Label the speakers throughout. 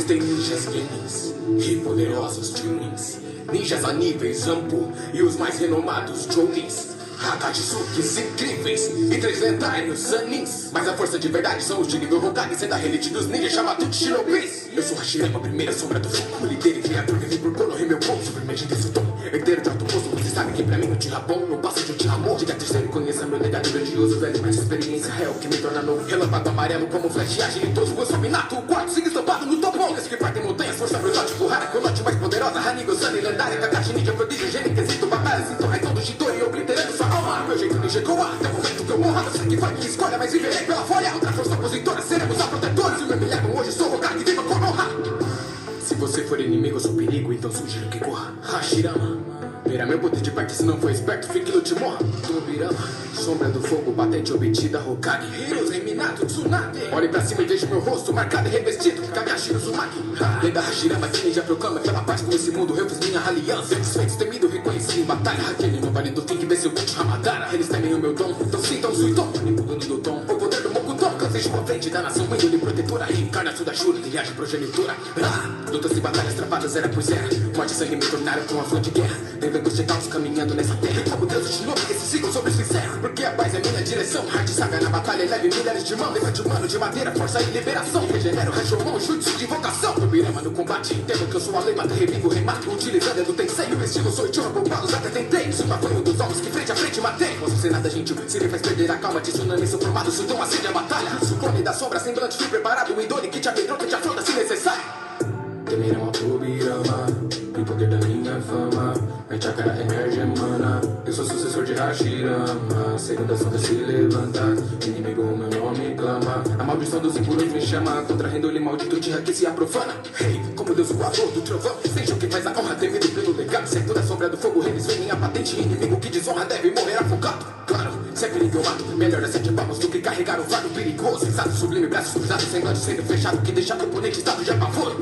Speaker 1: Existem ninjas games e poderosos tunings, ninjas a níveis Zampo e os mais renomados Journeys, Hakatsukis incríveis e 3 lendários Sanins. Mas a força de verdade são os de nível Hokage, sendo a elite dos ninjas chamado de Shinobis. Eu sou Hashirama, a primeira sombra do fogo, líder e criador que vem por Konoha, meu povo, supermente desse tom. Herdeiro de alto posto, você sabe que pra mim o Tira bom não passa de um Tira amor. Diga terceiro e conheça meu legado grandioso, velho, mas experiência é o que me torna novo. Relâmpago amarelo como flash agilitoso, eu sou Minato, o quarto siga estampado no topo. Ondas que partem montanhas, força brutal tipo Harakunote mais poderosa, Hanigo, Sunny, lendária, Kakashi, ninja, prodígio, gênio, quesito, batalha, sinto raizão do Shitori, obliterando sua alma. Meu jeito ninja chegou até o momento que eu morro, da sangue vai minha escolha, mas viverei pela folha. Outra força opositora, seremos a protetores, e o meu milhão hoje sou Hokage, viva Konoha. Se você for inimigo, eu sou perigo, então sugiro que corra. Hashirama, verá meu poder de perto, se não for esperto, fique no Timor. Tobirama, sombra do fogo, patente obtida, Hokage. Heroes, Minato, Tsunade. Olhe pra cima e veja meu rosto marcado e revestido, Kagashi, Uzumaki. Lenda Hashirama, que ninja proclama pela paz com esse mundo, eu fiz minha aliança. Satisfeitos, temido, reconhecido em batalha. Aquele no vale do fim que venceu o Hamadara. Eles temem o meu dom, então sintam o Suiton. Manipulando do tom, o poder do Mokuton. Cansei à frente da nação, índole protetora. Reencarnação da Shura, linhagem progenitora. Lutas e batalhas travadas, era por zero. Morte e sangue me tornaram com a flor de guerra. Devemos chegados caminhando nessa terra. Como Deus de novo, esse ciclo sobre sincero. Porque a paz é minha direção. Hard saga na batalha, leve milhares de mão. Levante humano de madeira, força e liberação. Regenero, Rashomon, jutsu de invocação. Tobirama no combate, entendo que eu sou a lei, mata, revivo, remato. Utilizando do Tensei, o estilo sou Ichiro, poupados até tentei. Suma foi um dos homens que frente a frente matei. Posso ser nada gentil, se me faz perder a calma. De tsunami sou formado, Sudão acende a batalha. Sucone da sombra, semblante, fui preparado. O idole que te amedronta, te afronta se necessário. Temerão ao Tobirama, e poder da minha fama. Minha chakra emerge, emana. Eu sou sucessor de Hashirama, segunda sombra se levanta. Inimigo o meu nome clama. A maldição dos impuros me chama. Contra a índole maldito de que se aprofana. Hey, como Deus voador do trovão, seja o que faz a honra, temido pelo legado. Setor da sombra do fogo, eles vêm minha patente. Inimigo que desonra deve morrer afogado. Claro, se é perigo eu mato. Melhor as 7 palmas do que carregar o fardo perigoso. Exato, sublime, braços cruzados, semblante sendo fechado, que deixa o oponente estado de apavoro.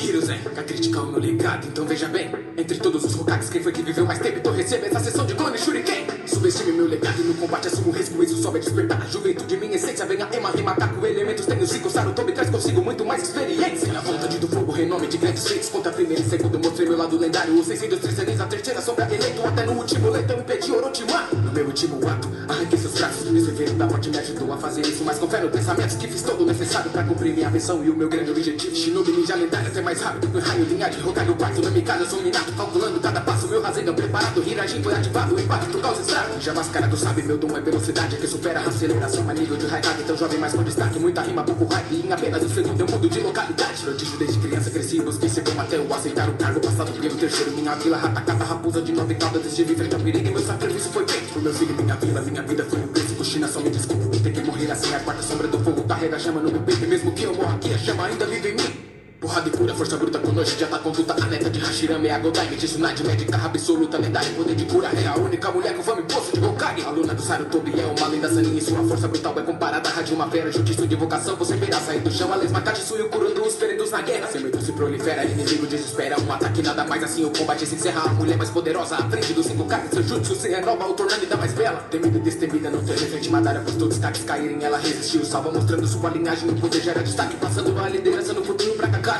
Speaker 1: Heroes é a crítica ao meu legado, então veja bem. Entre todos os Hokages, quem foi que viveu mais tempo? Então receba essa sessão de clone Shuriken. Subestime meu legado e no combate assumo o risco. Isso só vai despertar a juventude, minha essência. Venha Ema, rima, macaco, elementos tenho 5. Sarutobi traz consigo muito mais experiência. Na vontade do fogo, renome de grandes feitos. Contra primeiro e segundo, mostrei meu lado lendário. Os 600 3 a terceira sombra eleito. Até no último leitão impedi Orochimaru. No meu último ato, arranquei seus braços. Esse evento da morte me ajudou a fazer isso. Mas confere no pensamento que fiz todo o necessário pra cumprir minha missão e o meu grande objetivo. Shinobi ninja lendário, até mais rápido que o raio. Linhagem, Hokage, o quarto, na casa, sou Minato. Calculando cada passo, meu Rasengan preparado. Hirajin foi ativado, o impacto causa estrago. Já mascarado sabe, meu dom é velocidade que supera a aceleração. A nível de Raikage, tão jovem, mas com destaque. Muita rima, pouco hype, em apenas um segundo eu mudo de localidade. Prodígio desde criança, cresci, busquei ser bom até eu aceitar o cargo. Passado pelo terceiro, minha vila, ratacata, raposa de 9 caudas. Estive frente ao perigo e meu sacrifício foi feito. Por meu filho, minha vila, minha vida foi um preço. Kushina, só me desculpa por ter que morrer assim. A quarta sombra do fogo carrega a chama no meu peito. E mesmo que eu morra aqui, a chama ainda vive em mim. Porrada e pura, força bruta com noite, já tá conduta. A neta de Hashirama é a Godai, Tsunade, médica absoluta, lendária, poder de cura. É a única mulher com fome, poço de Hokage. Aluna do Sarutobi é uma lenda Sanin, e sua força brutal é comparada a de uma fera. Justiça de vocação, você verá sair do chão. A lesma Kachisuyo curando os feridos na guerra. Seu medo se prolifera, inimigo desespera. Um ataque nada mais assim, o combate se encerra. A mulher mais poderosa, à frente dos 5 Kages. Seu jutsu se renova, o tornando ainda mais bela. Temida e destemida, não teve frente Madara, pois todos os Kages caírem. Ela resistiu, salva mostrando sua linhagem. O poder gera destaque, passando a liderança no futuro pra Kakashi.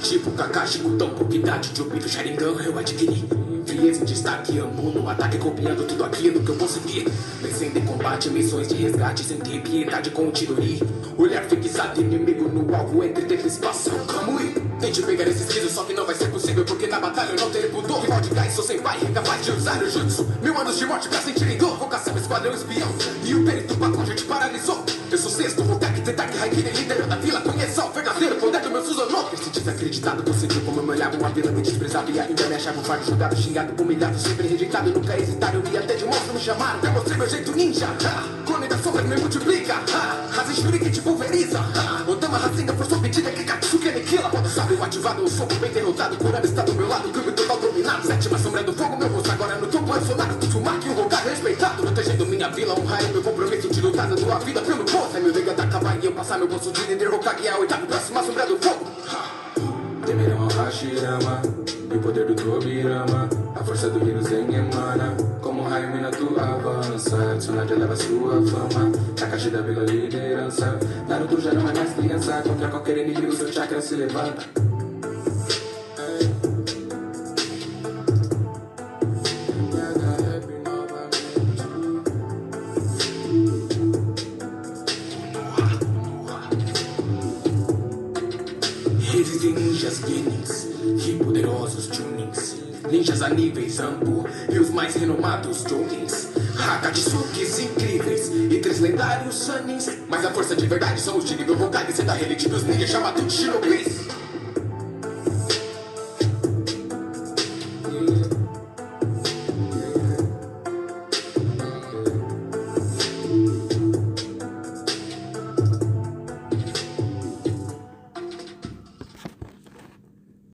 Speaker 1: Tipo Kakashi, Kutão, Kokidate, Jubito, Sharingan, eu adquiri. Frieza em destaque, amo no ataque, copiando tudo aquilo que eu consegui. Vencendo em combate, missões de resgate, sem ter piedade com o Chidori. Olhar fixado, inimigo no alvo, entre tempo e espaço, Kamui. Tente pegar esses risos, só que não vai ser possível, porque na batalha eu não terei pudor. Rival de gás, sou sem pai, incapaz de usar o jutsu. 1000 anos de morte pra sentir em dor. Vocação, esquadrão, espião, e o perito Bakon já te paralisou. Eu sou sexto, Hokage, Tetaki, Haikiri, líder da vila. Conheça o verdadeiro poder do meu Susanoo. Se desacreditado, você viu como eu me olhava. Uma vila me desprezava e ainda me achava um fardo. Julgado, xingado, humilhado, sempre rejeitado. Nunca hesitaram e até de monstro me chamaram. Demonstrei meu jeito ninja, clone da sombra me multiplica. Rasen Shuriken te pulveriza. Odama Rasengan, força obtida que Katsuki aniquila. Quando sabe o ativado, o soco bem derrotado. Kurama está do meu lado, clube total dominado. Sétima sombra do fogo, meu rosto agora no topo. Eu sou Naruto, Tsumaki, um Hokage respeitado. Protegendo minha vila, honrar meu compromisso de lutar na tua vida pelo povo. É meu legado acabar e eu passar meu bolso de líder Hokage. É a 8ª próxima sombra do fogo. Temerão ao Hashirama, e o poder do Tobirama. A força do Hiruzen emana.
Speaker 2: Como um raio mina tu avança, Tsunade eleva sua fama, Kakashi da vila liderança, Naruto já não é mais criança, contra qualquer inimigo seu chakra se levanta.
Speaker 1: Existem ninjas guinness e poderosos tunings, ninjas a níveis Zambu e os mais renomados Joukins, Hakatsukis incríveis e 3 lendários Sanins. Mas a força de verdade são os de nível Hokage, sendo a relite dos ninjas chamado de Shinobis.